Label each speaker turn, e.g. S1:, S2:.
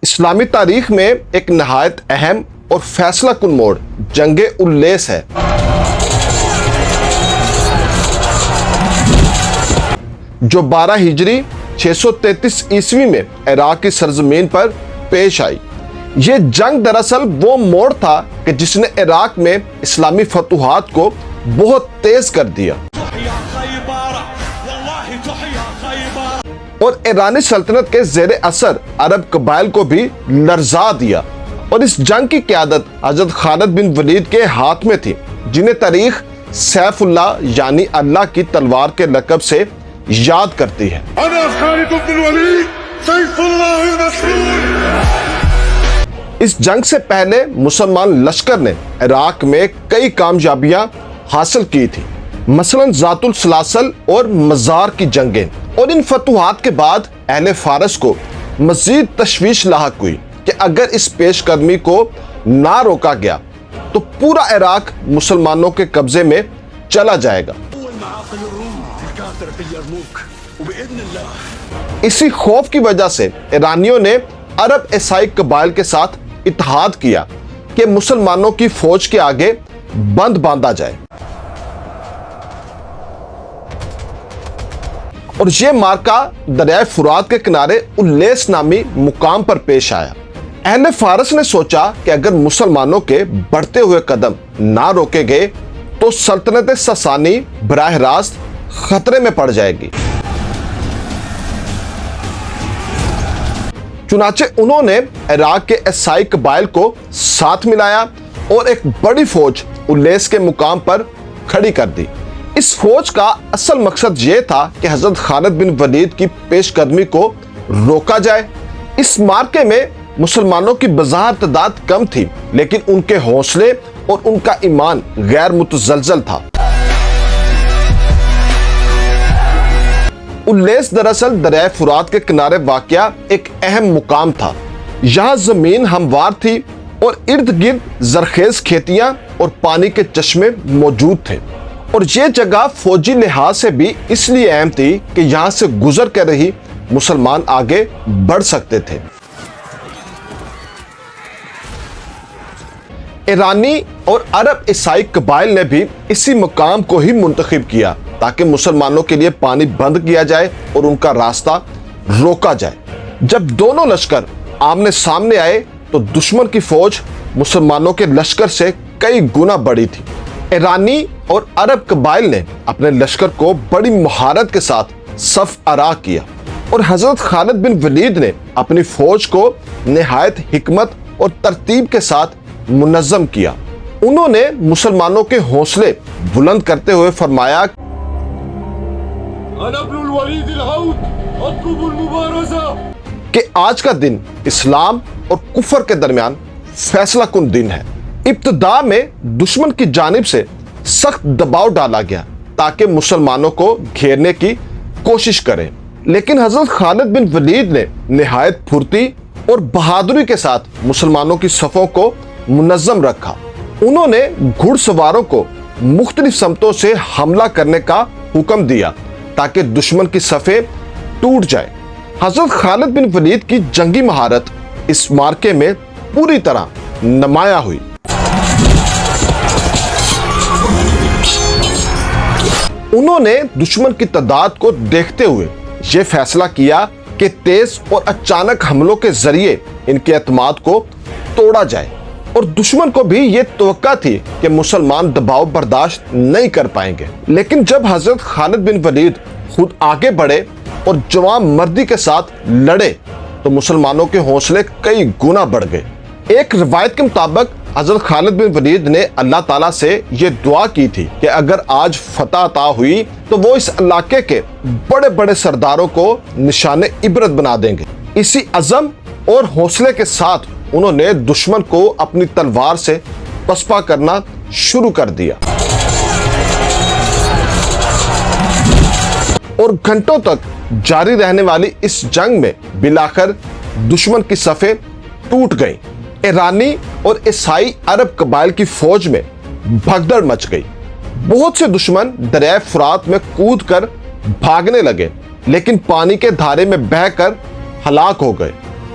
S1: اسلامی تاریخ میں ایک نہایت اہم اور فیصلہ کن موڑ جنگ الیس ہے۔ جو 12 ہجری 633 عیسوی میں عراق کی سرزمین پر پیش آئی۔ یہ جنگ دراصل وہ موڑ تھا کہ جس نے عراق میں اسلامی فتوحات کو بہت تیز کر دیا اور ایرانی سلطنت کے زیر اثر عرب قبائل کو بھی لرزا دیا۔ اور اس جنگ کی قیادت حضرت خالد بن ولید کے ہاتھ میں تھی، جنہیں تاریخ سیف اللہ یعنی اللہ کی تلوار کے لقب سے یاد کرتی ہے۔
S2: انا خالد بن ولید سیف اللہ المسلول۔
S1: اس جنگ سے پہلے مسلمان لشکر نے عراق میں کئی کامیابیاں حاصل کی تھی، مثلا ذات السلاسل اور مزار کی جنگیں، اور ان فتوحات کے بعد اہل فارس کو مزید تشویش لاحق ہوئی کہ اگر اس پیش قدمی کو نہ روکا گیا تو پورا عراق مسلمانوں کے قبضے میں چلا جائے گا۔ اسی خوف کی وجہ سے ایرانیوں نے عرب عیسائی قبائل کے ساتھ اتحاد کیا کہ مسلمانوں کی فوج کے آگے بند باندھا جائے، اور یہ مارکا دریائے فرات کے کنارے الیس نامی مقام پر پیش آیا۔ اہل فارس نے سوچا کہ اگر مسلمانوں کے بڑھتے ہوئے قدم نہ روکے گئے تو سلطنت ساسانی براہ راست خطرے میں پڑ جائے گی۔ چنانچہ انہوں نے عراق کے عیسائی قبائل کو ساتھ ملایا اور ایک بڑی فوج الیس کے مقام پر کھڑی کر دی۔ اس فوج کا اصل مقصد یہ تھا کہ حضرت خالد بن ولید کی پیش قدمی کو روکا جائے۔ اس مارکے میں مسلمانوں کی بظاہر تعداد کم تھی، لیکن ان کے حوصلے اور ان کا ایمان غیر متزلزل تھا۔ الیس دراصل دریائے فرات کے کنارے واقع ایک اہم مقام تھا۔ یہاں زمین ہموار تھی اور ارد گرد زرخیز کھیتیاں اور پانی کے چشمے موجود تھے، اور یہ جگہ فوجی لحاظ سے بھی اس لیے اہم تھی کہ یہاں سے گزر کر رہی مسلمان آگے بڑھ سکتے تھے۔ ایرانی اور عرب عیسائی قبائل نے بھی اسی مقام کو ہی منتخب کیا تاکہ مسلمانوں کے لیے پانی بند کیا جائے اور ان کا راستہ روکا جائے۔ جب دونوں لشکر آمنے سامنے آئے تو دشمن کی فوج مسلمانوں کے لشکر سے کئی گنا بڑی تھی۔ ایرانی اور عرب قبائل نے اپنے لشکر کو بڑی مہارت کے ساتھ صف آرا کیا، اور حضرت خالد بن ولید نے اپنی فوج کو نہایت حکمت اور ترتیب کے ساتھ منظم کیا۔ انہوں نے مسلمانوں کے حوصلے بلند کرتے ہوئے فرمایا،
S2: انا ابن الولید العود اطلب المبارزہ،
S1: کہ آج کا دن اسلام اور کفر کے درمیان فیصلہ کن دن ہے۔ ابتدا میں دشمن کی جانب سے سخت دباؤ ڈالا گیا تاکہ مسلمانوں کو گھیرنے کی کوشش کریں، لیکن حضرت خالد بن ولید نے نہایت پھرتی اور بہادری کے ساتھ مسلمانوں کی صفوں کو منظم رکھا۔ انہوں نے گھڑ سواروں کو مختلف سمتوں سے حملہ کرنے کا حکم دیا تاکہ دشمن کی صفیں ٹوٹ جائیں۔ حضرت خالد بن ولید کی جنگی مہارت اس مارکے میں پوری طرح نمایاں ہوئی۔ انہوں نے دشمن کی تعداد کو دیکھتے ہوئے یہ فیصلہ کیا کہ تیز اور اچانک حملوں کے ذریعے ان کے اعتماد کو توڑا جائے، اور دشمن کو بھی یہ توقع تھی کہ مسلمان دباؤ برداشت نہیں کر پائیں گے۔ لیکن جب حضرت خالد بن ولید خود آگے بڑھے اور جوان مردی کے ساتھ لڑے تو مسلمانوں کے حوصلے کئی گنا بڑھ گئے۔ ایک روایت کے مطابق حضرت خالد بن ولید نے اللہ تعالیٰ سے یہ دعا کی تھی کہ اگر آج فتح عطا ہوئی تو وہ اس علاقے کے بڑے بڑے سرداروں کو نشان عبرت بنا دیں گے۔ اسی عزم اور حوصلے کے ساتھ انہوں نے دشمن کو اپنی تلوار سے پسپا کرنا شروع کر دیا، اور گھنٹوں تک جاری رہنے والی اس جنگ میں بالآخر دشمن کی صفیں ٹوٹ گئیں۔ ایرانی اور عیسائی عرب قبائل کی فوج میں بھگدڑ مچ گئی۔ بہت سے دشمن دریائے فرات میں کود کر بھاگنے لگے، لیکن پانی کے دھارے میں بہہ کر ہلاک ہو گئے۔